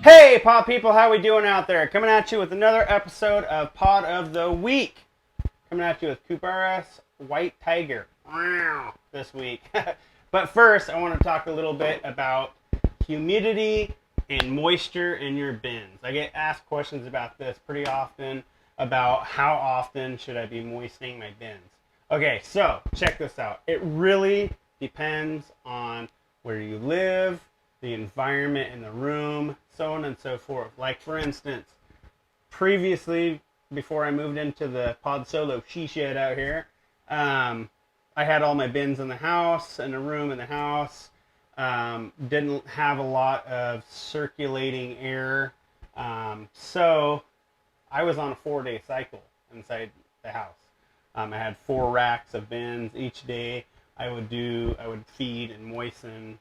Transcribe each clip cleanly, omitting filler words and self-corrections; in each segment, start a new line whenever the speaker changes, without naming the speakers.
Hey, Pod people, how we doing out there? Coming at you with another episode of Pod of the Week. Coming at you with Kubarus White Tiger this week. But first, I want to talk a little bit about humidity and moisture in your bins. I get asked questions about this pretty often, about how often should I be moistening my bins. Okay, so check this out. It really depends on where you live, the environment in the room, so on and so forth. Like, for instance, previously, before I moved into the Pod Solo she shed out here, I had all my bins in the house, in a room in the house. Didn't have a lot of circulating air. So I was on a 4-day cycle inside the house. I had 4 racks of bins each day. I would feed and moisten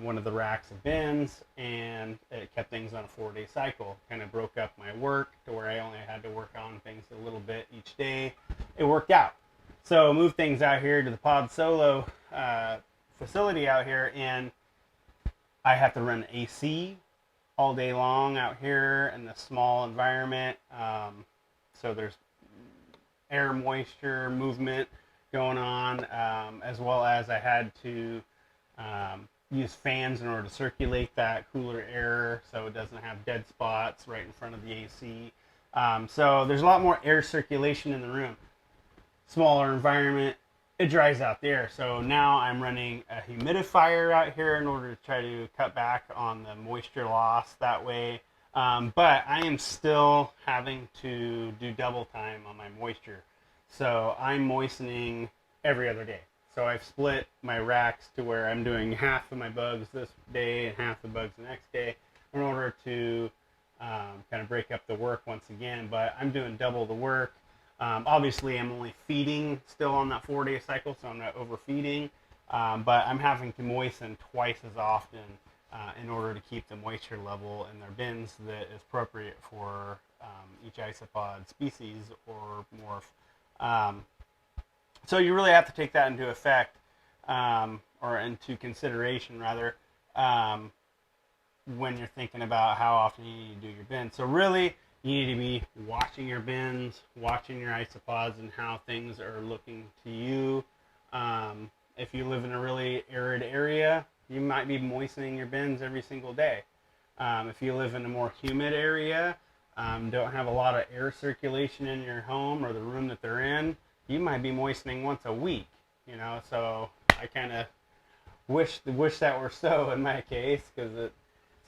one of the racks of bins, and it kept things on a 4-day cycle. Kind of broke up my work to where I only had to work on things a little bit each day. It worked out. So moved things out here to the Pod Solo facility out here, and I have to run AC all day long out here in this small environment. So there's air, moisture, movement going on, as well as I had to use fans in order to circulate that cooler air so it doesn't have dead spots right in front of the AC. So there's a lot more air circulation in the room. Smaller environment, it dries out the air. So now I'm running a humidifier out here in order to try to cut back on the moisture loss that way. But I am still having to do double time on my moisture. So I'm moistening every other day. So I've split my racks to where I'm doing half of my bugs this day and half the bugs the next day in order to kind of break up the work once again. But I'm doing double the work. Obviously, I'm only feeding still on that 4-day cycle, so I'm not overfeeding. But I'm having to moisten twice as often in order to keep the moisture level in their bins that is appropriate for each isopod species or morph. So you really have to take that into effect, or into consideration rather, when you're thinking about how often you need to do your bins. So really, you need to be watching your bins, watching your isopods and how things are looking to you. If you live in a really arid area, you might be moistening your bins every single day. If you live in a more humid area, don't have a lot of air circulation in your home or the room that they're in, you might be moistening once a week, you know. So I kind of wish that were so in my case, because it's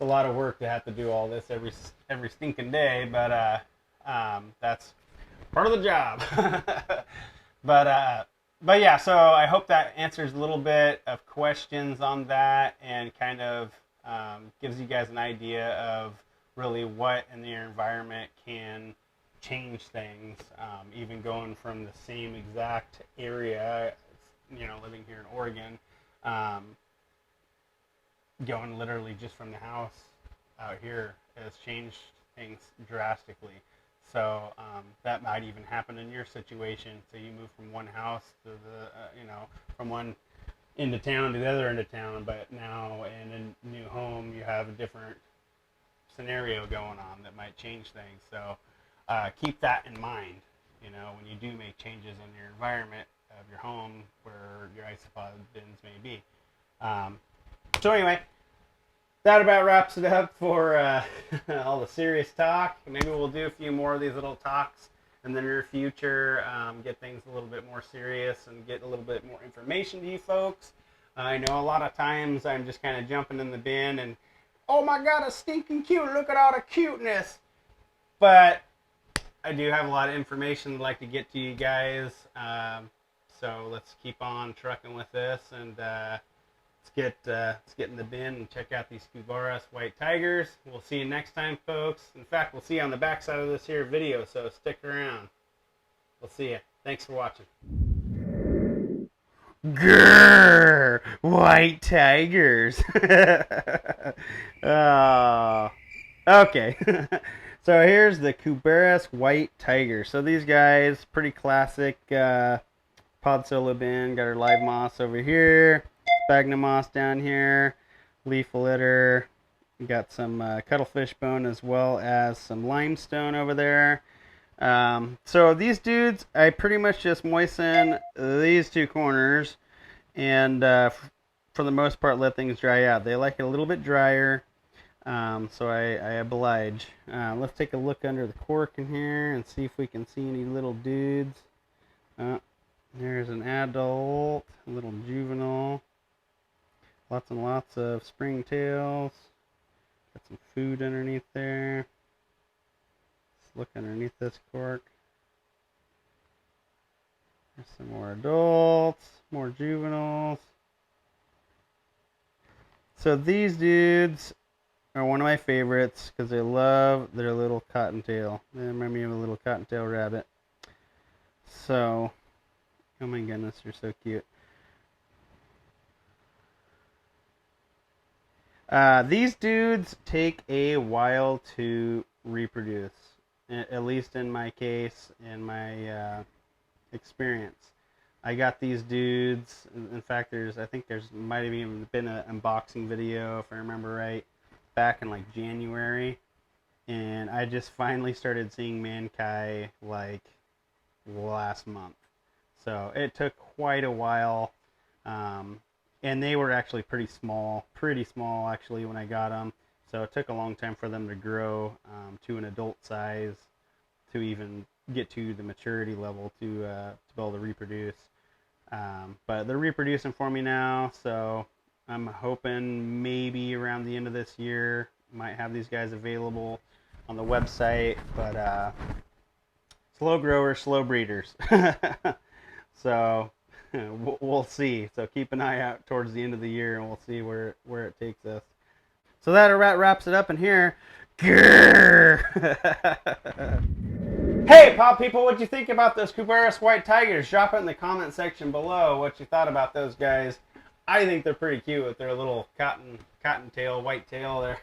a lot of work to have to do all this every stinking day. But that's part of the job. But yeah. So I hope that answers a little bit of questions on that, and kind of gives you guys an idea of really what in your environment can change things, even going from the same exact area, you know, living here in Oregon, going literally just from the house out here has changed things drastically. So that might even happen in your situation. So you move from one house to the, from one end of town to the other end of town, but now in a new home you have a different scenario going on that might change things. So keep that in mind, you know, when you do make changes in your environment of your home where your isopod bins may be. So anyway, that about wraps it up for all the serious talk. Maybe we'll do a few more of these little talks in the near future, get things a little bit more serious and get a little bit more information to you folks. I know a lot of times I'm just kind of jumping in the bin and, oh my god, it's stinking cute, look at all the cuteness. But I do have a lot of information I'd like to get to you guys, so let's keep on trucking with this, and let's get in the bin and check out these Kubarus White Tigers. We'll see you next time, folks. In fact, we'll see you on the backside of this here video, so stick around. We'll see you. Thanks for watching. Grrr! White Tigers! Oh. Okay. So here's the Kubarus White Tiger. So these guys, pretty classic Pod Solo bin. Got our live moss over here, sphagnum moss down here, leaf litter, We got some cuttlefish bone as well as some limestone over there. So these dudes, I pretty much just moisten these two corners and for the most part let things dry out. They like it a little bit drier, so I oblige. Let's take a look under the cork in here and see if we can see any little dudes. There's an adult, a little juvenile, lots and lots of springtails. Got some food underneath there. Let's look underneath this cork. There's some more adults, more juveniles. So these dudes are one of my favorites because they love their little cottontail. They remind me of a little cottontail rabbit. So, oh my goodness, they're so cute. These dudes take a while to reproduce, at least in my case, in my experience. I got these dudes, in fact, I think there's might have even been an unboxing video, if I remember right, back in like January, and I just finally started seeing Mankai like last month. So it took quite a while, and they were actually pretty small actually when I got them. So it took a long time for them to grow to an adult size to even get to the maturity level to be able to reproduce. But they're reproducing for me now, so I'm hoping maybe around the end of this year might have these guys available on the website. But slow growers, slow breeders. So we'll see. So keep an eye out towards the end of the year, and we'll see where it takes us. So that wraps it up in here. Hey, Pop people, what'd you think about those Cubaris White Tigers? Drop it in the comment section below what you thought about those guys. I think they're pretty cute with their little cottontail, white tail there.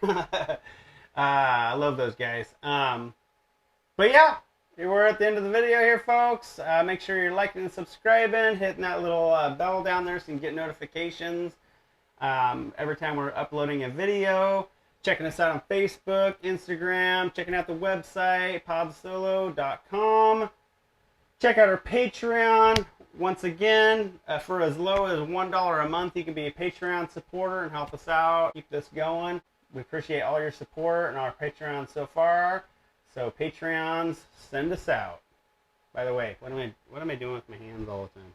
I love those guys. But yeah, we're at the end of the video here, folks. Make sure you're liking and subscribing, hitting that little bell down there so you can get notifications every time we're uploading a video. Checking us out on Facebook, Instagram, checking out the website, podsolo.com. Check out our Patreon. Once again, for as low as $1 a month, you can be a Patreon supporter and help us out, keep this going. We appreciate all your support and our Patreon so far. So Patreons, send us out. By the way, what am I doing with my hands all the time?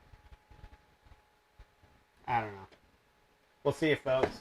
I don't know. We'll see you, folks.